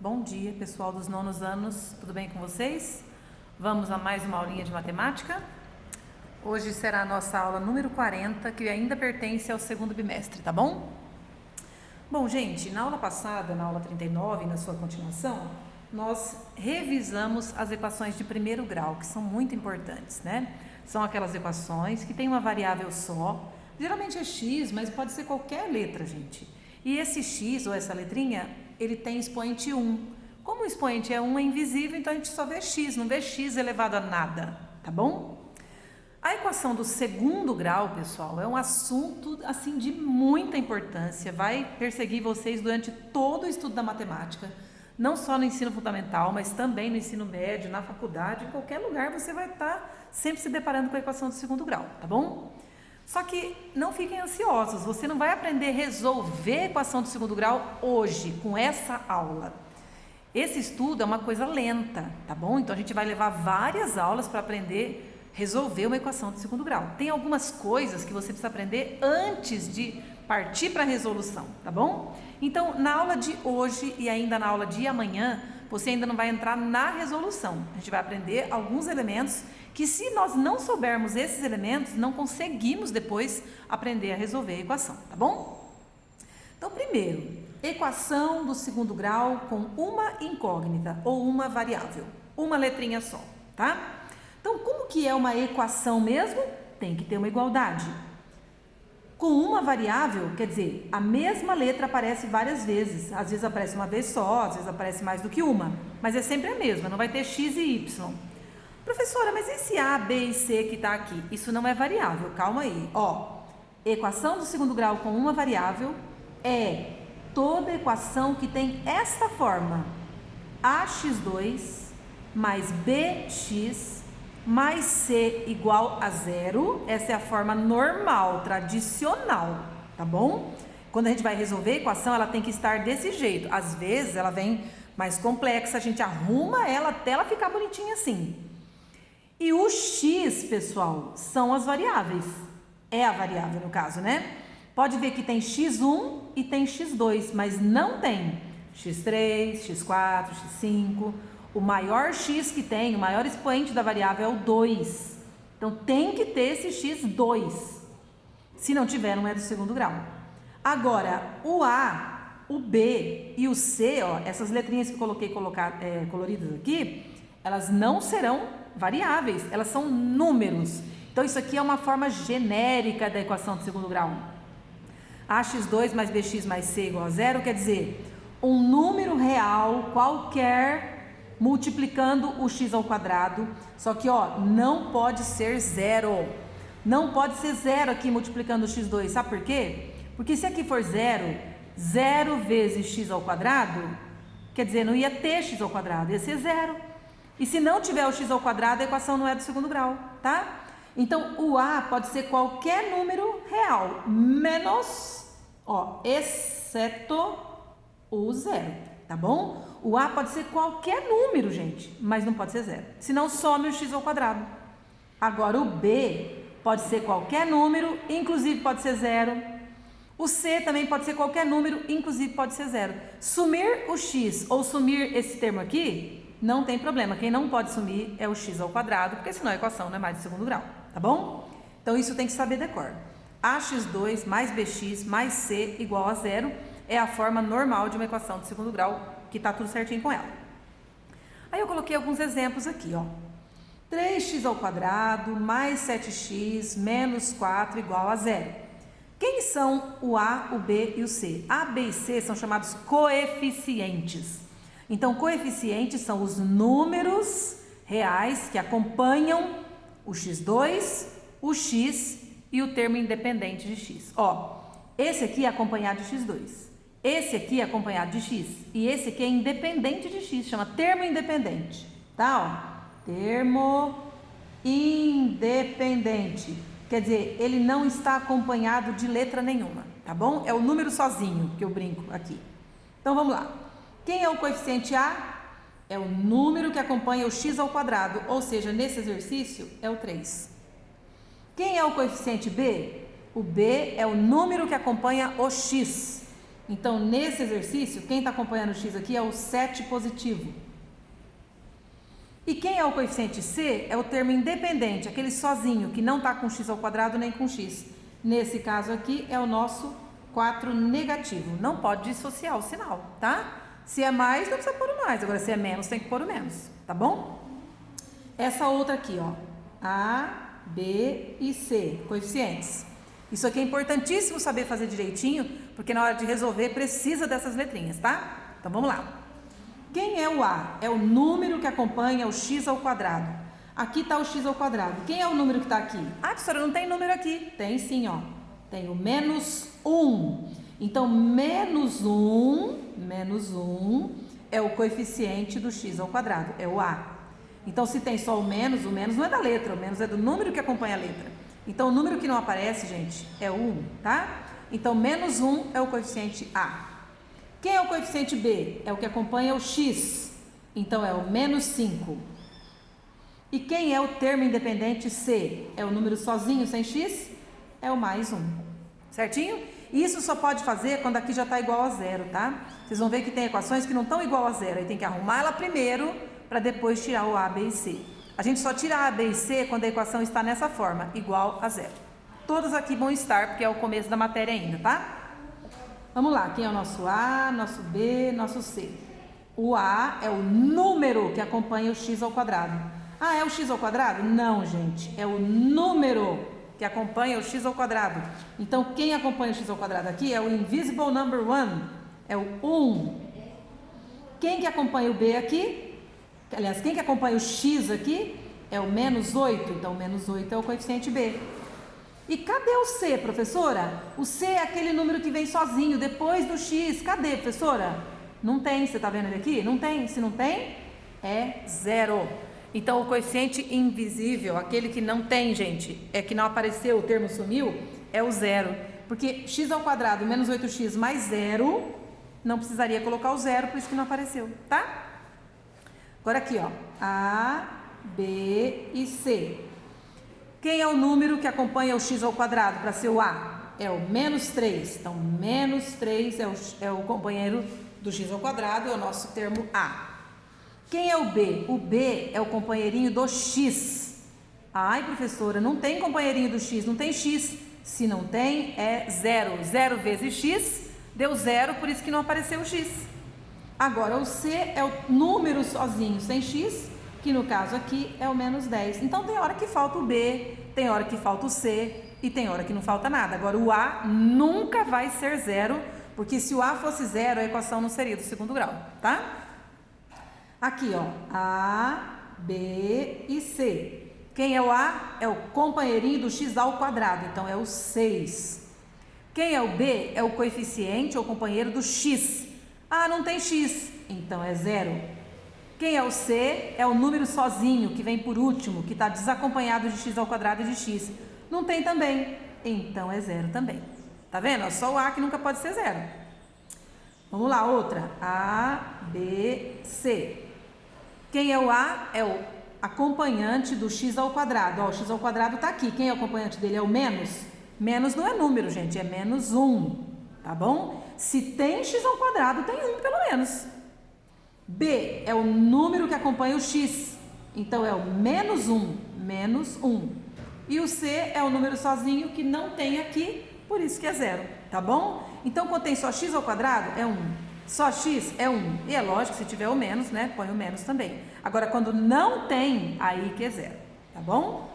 Bom dia, pessoal dos nonos anos, tudo bem com vocês? Vamos a mais uma aulinha de matemática. Hoje será a nossa aula número 40, que ainda pertence ao segundo bimestre, tá bom? Bom, gente, na aula passada, na aula 39, na sua continuação, nós revisamos as equações de primeiro grau, que são muito importantes, né? São aquelas equações que têm uma variável só, geralmente é x, mas pode ser qualquer letra, gente. E esse x, ou essa letrinha, ele tem expoente 1. Como o expoente é 1, é invisível, então a gente só vê x, não vê x elevado a nada, tá bom? A equação do segundo grau, pessoal, é um assunto, assim, de muita importância, vai perseguir vocês durante todo o estudo da matemática, não só no ensino fundamental, mas também no ensino médio, na faculdade, em qualquer lugar você vai estar sempre se deparando com a equação do segundo grau, tá bom? Só que não fiquem ansiosos, você não vai aprender a resolver a equação do segundo grau hoje, com essa aula. Esse estudo é uma coisa lenta, tá bom? Então a gente vai levar várias aulas para aprender a resolver uma equação do segundo grau. Tem algumas coisas que você precisa aprender antes de partir para a resolução, tá bom? Então, na aula de hoje e ainda na aula de amanhã, você ainda não vai entrar na resolução. A gente vai aprender alguns elementos que, se nós não soubermos esses elementos, não conseguimos depois aprender a resolver a equação, tá bom? Então, primeiro, equação do segundo grau com uma incógnita ou uma variável, uma letrinha só, tá? Então, como que é uma equação mesmo? Tem que ter uma igualdade. Com uma variável, quer dizer, a mesma letra aparece várias vezes. Às vezes aparece uma vez só, às vezes aparece mais do que uma. Mas é sempre a mesma, não vai ter x e y. Professora, mas esse A, B e C que está aqui? Isso não é variável, calma aí. Ó, equação do segundo grau com uma variável é toda equação que tem esta forma. ax2 mais bx mais c igual a zero. Essa é a forma normal, tradicional, tá bom? Quando a gente vai resolver a equação, ela tem que estar desse jeito. Às vezes ela vem mais complexa, a gente arruma ela até ela ficar bonitinha assim. E o x, pessoal, são as variáveis. É a variável no caso, né? Pode ver que tem x1 e tem x2, mas não tem x3, x4, x5... O maior x que tem, o maior expoente da variável é o 2. Então, tem que ter esse x2. Se não tiver, não é do segundo grau. Agora, o A, o B e o C, ó, essas letrinhas que eu coloquei coloridas aqui, elas não serão variáveis, elas são números. Então, isso aqui é uma forma genérica da equação do segundo grau. ax2 mais bx mais c igual a zero, quer dizer, um número real qualquer multiplicando o x ao quadrado, só que ó, não pode ser zero. Não pode ser zero aqui multiplicando o x2, sabe por quê? Porque se aqui for zero, zero vezes x ao quadrado, quer dizer, não ia ter x ao quadrado, ia ser zero. E se não tiver o x ao quadrado, a equação não é do segundo grau, tá? Então, o A pode ser qualquer número real, menos, ó, exceto o zero, tá bom? O A pode ser qualquer número, gente, mas não pode ser zero. Senão, some o x ao quadrado. Agora, o B pode ser qualquer número, inclusive pode ser zero. O C também pode ser qualquer número, inclusive pode ser zero. Sumir o x ou sumir esse termo aqui, não tem problema. Quem não pode sumir é o x ao quadrado, porque senão a equação não é mais de segundo grau, tá bom? Então, isso tem que saber decor. ax2 mais bx mais c igual a zero é a forma normal de uma equação de segundo grau, que está tudo certinho com ela. Aí eu coloquei alguns exemplos aqui, ó. 3x ao quadrado mais 7x menos 4 igual a zero. Quem são o A, o B e o C? A, B e C são chamados coeficientes. Então, coeficientes são os números reais que acompanham o x2, o x e o termo independente de x. Ó, esse aqui é acompanhado de x2. Esse aqui é acompanhado de x e esse aqui é independente de x, chama termo independente, tá? Ó, termo independente, quer dizer, ele não está acompanhado de letra nenhuma, tá bom? É o número sozinho que eu brinco aqui. Então, vamos lá. Quem é o coeficiente A? É o número que acompanha o x ao quadrado, ou seja, nesse exercício é o 3. Quem é o coeficiente B? O B é o número que acompanha o x. Então, nesse exercício, quem está acompanhando o x aqui é o 7 positivo. E quem é o coeficiente C? É o termo independente, aquele sozinho, que não está com x ao quadrado nem com x. Nesse caso aqui, é o nosso 4 negativo. Não pode dissociar o sinal, tá? Se é mais, não precisa pôr o mais. Agora, se é menos, tem que pôr o menos, tá bom? Essa outra aqui, ó. A, B e C, coeficientes. Isso aqui é importantíssimo saber fazer direitinho, porque na hora de resolver precisa dessas letrinhas, tá? Então, vamos lá. Quem é o A? É o número que acompanha o x ao quadrado. Aqui está o x ao quadrado. Quem é o número que está aqui? Ah, professora, não tem número aqui. Tem sim, ó. Tem o menos 1. Então, menos 1 é o coeficiente do x ao quadrado, é o A. Então, se tem só o menos não é da letra, o menos é do número que acompanha a letra. Então, o número que não aparece, gente, é o 1, tá? Então, menos 1 é o coeficiente A. Quem é o coeficiente B? É o que acompanha o x. Então, é o menos 5. E quem é o termo independente C? É o número sozinho, sem x? É o mais 1. Certinho? Isso só pode fazer quando aqui já está igual a zero, tá? Vocês vão ver que tem equações que não estão igual a zero. Aí tem que arrumar ela primeiro para depois tirar o A, B e C. A gente só tira A, B e C quando a equação está nessa forma, igual a zero. Todas aqui vão estar, porque é o começo da matéria ainda, tá? Vamos lá, quem é o nosso A, nosso B, nosso C? O A é o número que acompanha o x ao quadrado. Ah, é o x ao quadrado? Não, gente, é o número que acompanha o x ao quadrado. Então, quem acompanha o x ao quadrado aqui é o invisible number 1, é o 1. Quem que acompanha o B aqui? Aliás, quem que acompanha o x aqui? É o menos 8, então menos 8 é o coeficiente B. E cadê o C, professora? O C é aquele número que vem sozinho, depois do x. Cadê, professora? Não tem, você está vendo ele aqui? Não tem. Se não tem, é zero. Então, o coeficiente invisível, aquele que não tem, gente, é que não apareceu, o termo sumiu, é o zero. Porque x ao quadrado menos 8x mais zero, não precisaria colocar o zero, por isso que não apareceu, tá? Agora aqui, ó, A, B e C. Quem é o número que acompanha o x ao quadrado para ser o A? É o menos 3. Então, menos 3 é o companheiro do x ao quadrado, é o nosso termo A. Quem é o B? O B é o companheirinho do x. Ai, professora, não tem companheirinho do x, não tem x. Se não tem, é zero. 0 vezes x deu zero, por isso que não apareceu o x. Agora, o C é o número sozinho sem x, que no caso aqui é o menos 10. Então, tem hora que falta o B, tem hora que falta o C e tem hora que não falta nada. Agora, o A nunca vai ser zero, porque se o A fosse zero, a equação não seria do segundo grau, tá? Aqui, ó, A, B e C. Quem é o A? É o companheirinho do x ao quadrado, então é o 6. Quem é o B? É o coeficiente ou companheiro do x. Ah, não tem x, então é zero. Quem é o C? É o número sozinho, que vem por último, que está desacompanhado de x ao quadrado e de x. Não tem também, então é zero também. Tá vendo? Só o A que nunca pode ser zero. Vamos lá, outra. A, B, C. Quem é o A? É o acompanhante do x ao quadrado. Ó, o x ao quadrado está aqui. Quem é o acompanhante dele? É o menos. Menos não é número, gente, é menos 1. Tá bom? Se tem x ao quadrado, tem 1 pelo menos. B é o número que acompanha o x. Então, é o menos 1, menos 1. E o C é o número sozinho que não tem aqui, por isso que é zero. Tá bom? Então, quando tem só x ao quadrado, é 1. Só x é 1. E é lógico, se tiver o menos, né, põe o menos também. Agora, quando não tem, aí que é zero. Tá bom?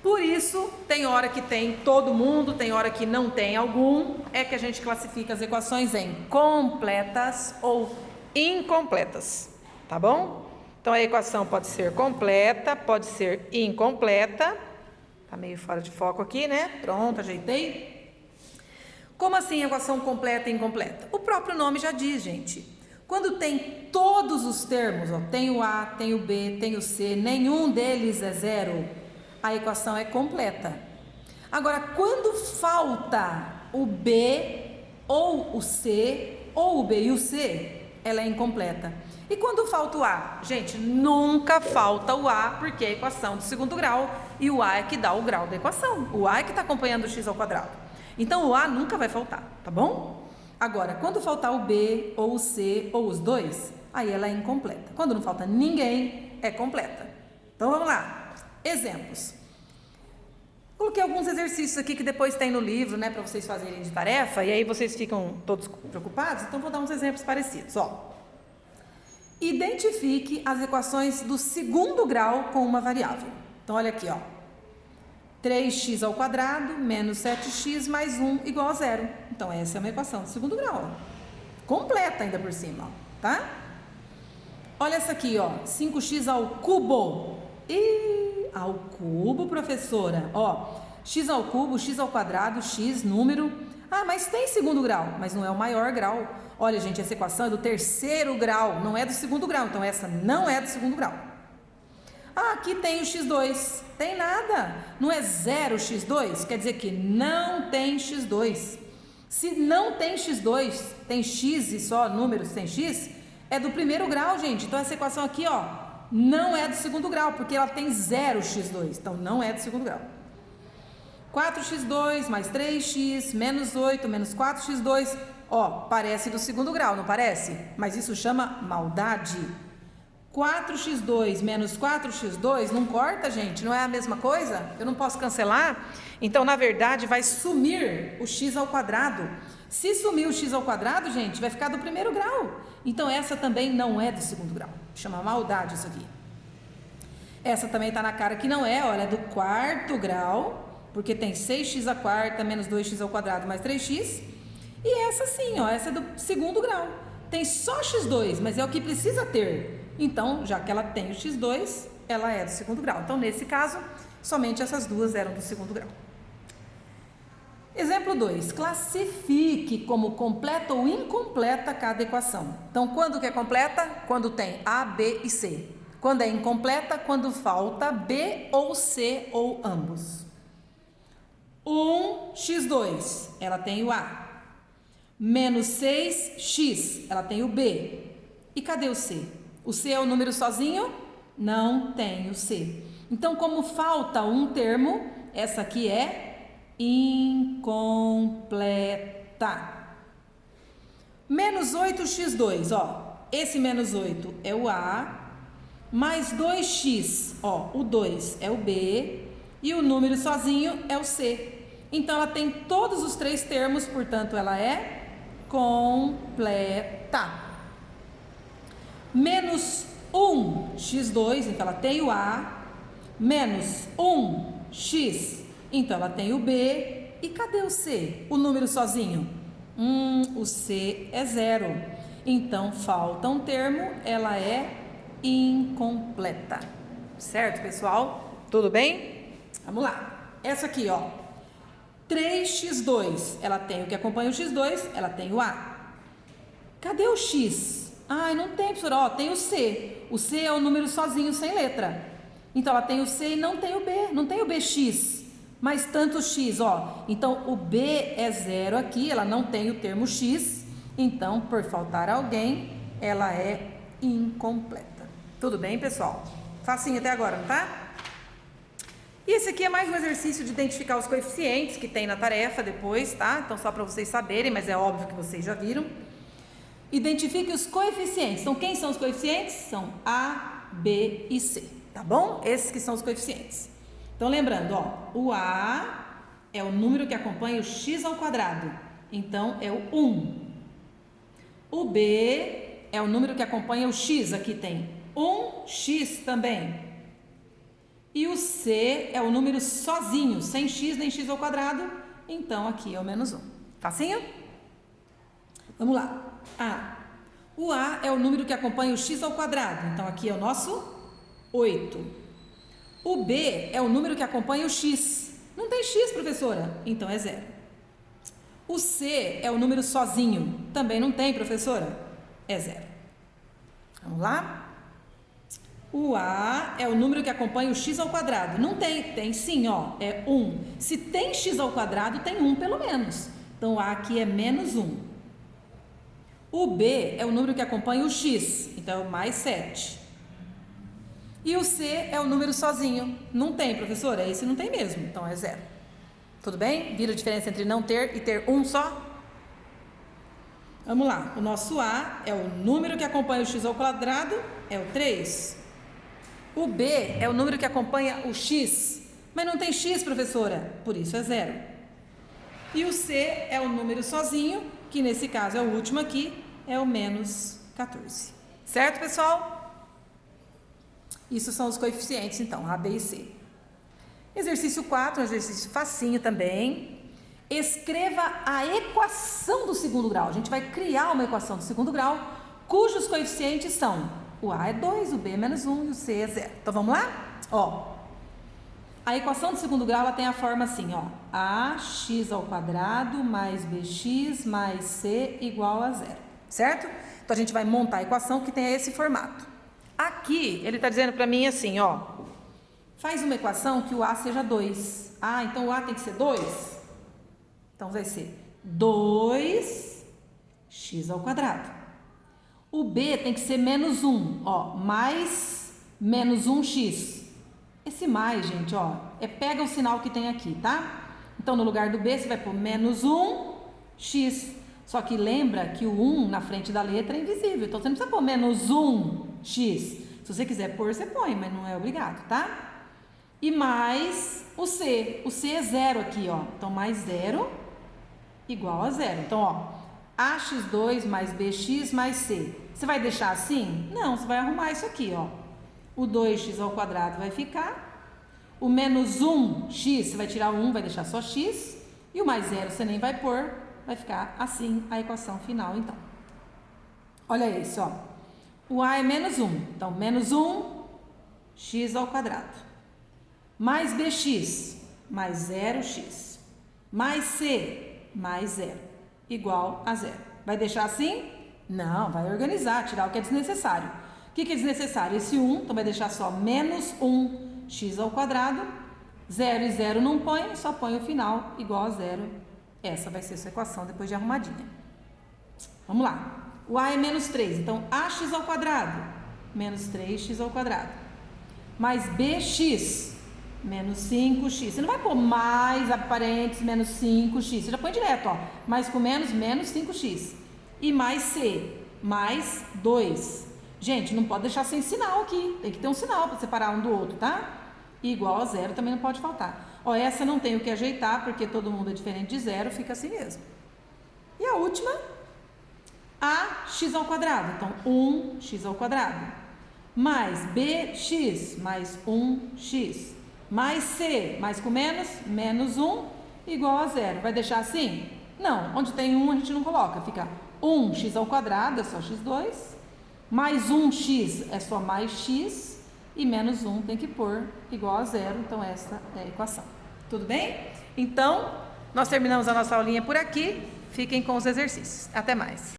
Por isso, tem hora que tem todo mundo, tem hora que não tem algum. É que a gente classifica as equações em completas ou incompletas. Tá bom? Então, a equação pode ser completa, pode ser incompleta. Tá meio fora de foco aqui, né? Pronto, ajeitei. Como assim equação completa e incompleta? O próprio nome já diz, gente. Quando tem todos os termos, ó, tem o A, tem o B, tem o C, nenhum deles é zero, a equação é completa. Agora, quando falta o B ou o C, ou o B e o C, ela é incompleta. E quando falta o A? Gente, nunca falta o A, porque é a equação do segundo grau, e o A é que dá o grau da equação. O A é que está acompanhando o x ao quadrado. Então o A nunca vai faltar, tá bom? Agora, quando faltar o B, ou o C, ou os dois, aí ela é incompleta. Quando não falta ninguém, é completa. Então vamos lá. Exemplos. Coloquei alguns exercícios aqui que depois tem no livro, né, para vocês fazerem de tarefa, e aí vocês ficam todos preocupados, então vou dar uns exemplos parecidos, ó. Identifique as equações do segundo grau com uma variável. Então olha aqui, ó. 3x ao quadrado menos 7x mais 1 igual a 0. Então essa é uma equação do segundo grau, ó. Completa ainda por cima, ó, tá? Olha essa aqui, ó, 5x ao cubo. Ao cubo, professora. Ó, x ao cubo, x ao quadrado, x, número. Ah, mas tem segundo grau, mas não é o maior grau. Olha, gente, essa equação é do terceiro grau, não é do segundo grau. Então, essa não é do segundo grau. Ah, aqui tem o x2. Tem nada. Não é 0x2? Quer dizer que não tem x2. Se não tem x2, tem x e só números sem x, é do primeiro grau, gente. Então, essa equação aqui, ó, não é do segundo grau, porque ela tem 0x2, então não é do segundo grau. 4x2 mais 3x menos 8 menos 4x2, ó, parece do segundo grau, não parece? Mas isso chama maldade. 4x2 menos 4x2 não corta, gente, não é a mesma coisa? Eu não posso cancelar? Então, na verdade, vai sumir o x ao quadrado. Se sumir o x ao quadrado, gente, vai ficar do primeiro grau. Então, essa também não é do segundo grau. Chama maldade isso aqui. Essa também está na cara que não é, olha, é do quarto grau, porque tem 6x à quarta menos 2x ao quadrado mais 3x. E essa sim, ó, essa é do segundo grau. Tem só x2, mas é o que precisa ter. Então, já que ela tem o x2, ela é do segundo grau. Então, nesse caso, somente essas duas eram do segundo grau. Exemplo 2. Classifique como completa ou incompleta cada equação. Então, quando que é completa? Quando tem A, B e C. Quando é incompleta? Quando falta B ou C ou ambos. 1x2, ela tem o A. Menos 6x, ela tem o B. E cadê o C? O C é o número sozinho? Não tem o C. Então, como falta um termo, essa aqui é incompleta. Menos 8x2, ó, esse menos 8 é o A, mais 2x, ó, o 2 é o B, e o número sozinho é o C. Então, ela tem todos os três termos, portanto, ela é completa. Menos 1x2, então ela tem o A, menos 1x, então ela tem o B, e cadê o C? O número sozinho? O C é 0. Então, falta um termo, ela é incompleta. Certo, pessoal? Tudo bem? Vamos lá. Essa aqui, ó. 3x2, ela tem o que acompanha o x2, ela tem o A. Cadê o x? Ah, não tem, professora. Ó, tem o C. O C é o número sozinho, sem letra. Então, ela tem o C e não tem o B. Não tem o BX. Mas tanto x, ó. Então, o B é 0 aqui, ela não tem o termo x. Então, por faltar alguém, ela é incompleta. Tudo bem, pessoal? Facinho até agora, não tá? E esse aqui é mais um exercício de identificar os coeficientes que tem na tarefa depois, tá? Então, só para vocês saberem, mas é óbvio que vocês já viram. Identifique os coeficientes. Então, quem são os coeficientes? São A, B e C, tá bom? Esses que são os coeficientes. Então, lembrando, ó, o A é o número que acompanha o x ao quadrado. Então, é o 1. O B é o número que acompanha o x. Aqui tem 1x também. E o C é o número sozinho, sem x nem x ao quadrado. Então, aqui é o menos 1. Facinho? Vamos lá. A. O A é o número que acompanha o x ao quadrado. Então, aqui é o nosso 8. O B é o número que acompanha o x. Não tem x, professora? Então, é 0. O C é o número sozinho. Também não tem, professora? É 0. Vamos lá? O A é o número que acompanha o x ao quadrado. Não tem, tem sim, ó, é 1. Se tem x ao quadrado, tem 1 pelo menos. Então, o A aqui é menos 1. O B é o número que acompanha o x, então é o mais 7. E o C é o número sozinho. Não tem, professora? Esse não tem mesmo, então é 0. Tudo bem? Viram a diferença entre não ter e ter um só? Vamos lá. O nosso A é o número que acompanha o x ao quadrado, é o 3. O B é o número que acompanha o x, mas não tem x, professora, por isso é 0. E o C é o número sozinho, que nesse caso é o último aqui, é o menos 14. Certo, pessoal? Isso são os coeficientes, então, A, B e C. Exercício 4, um exercício facinho também. Escreva a equação do segundo grau. A gente vai criar uma equação do segundo grau, cujos coeficientes são o A é 2, o B é menos 1 e o C é 0. Então, vamos lá? Ó, a equação do segundo grau ela tem a forma assim, ó. Ax ao quadrado mais bx mais c igual a 0. Certo? Então, a gente vai montar a equação que tem esse formato. Aqui, ele está dizendo para mim assim, ó. Faz uma equação que o A seja 2. Ah, então o A tem que ser 2? Então, vai ser 2x ao quadrado. O B tem que ser menos 1, ó, mais menos 1x. Esse mais, gente, ó, pega o sinal que tem aqui, tá? Então, no lugar do B, você vai pôr menos 1x. Só que lembra que o 1 na frente da letra é invisível. Então, você não precisa pôr menos 1x. Se você quiser pôr, você põe, mas não é obrigado, tá? E mais o C. O C é 0 aqui, ó. Então, mais 0 igual a 0. Então, ó, ax2 mais bx mais c. Você vai deixar assim? Não, você vai arrumar isso aqui, ó. O 2x ao quadrado vai ficar. O menos 1x, você vai tirar o 1, vai deixar só x. E o mais 0 você nem vai pôr. Vai ficar assim a equação final, então. Olha isso, ó. O A é menos 1. Então, menos 1x ao quadrado. Mais bx, mais 0x. Mais c, mais 0, igual a 0. Vai deixar assim? Não, vai organizar, tirar o que é desnecessário. O que é desnecessário? Esse 1, então vai deixar só menos 1x ao quadrado. 0 e 0 não põe, só põe o final, igual a 0. Essa vai ser a sua equação depois de arrumadinha. Vamos lá. O A é menos 3, então ax ao quadrado, menos 3x ao quadrado. Mais bx, menos 5x. Você não vai pôr mais parênteses, menos 5x. Você já põe direto, ó. Mais com menos, menos 5x. E mais c, mais 2. Gente, não pode deixar sem sinal aqui. Tem que ter um sinal para separar um do outro, tá? E igual a 0 também não pode faltar. Ó, essa não tem o que ajeitar, porque todo mundo é diferente de 0, fica assim mesmo. E a última, ax ao quadrado. Então, 1x ao quadrado. Mais bx, mais 1x. Mais c, mais com menos, menos 1, igual a 0. Vai deixar assim? Não, onde tem 1 a gente não coloca. Fica 1x ao quadrado, é só x2. Mais 1x é só mais x. E menos 1 tem que pôr igual a 0. Então, essa é a equação. Tudo bem? Então, nós terminamos a nossa aulinha por aqui. Fiquem com os exercícios. Até mais.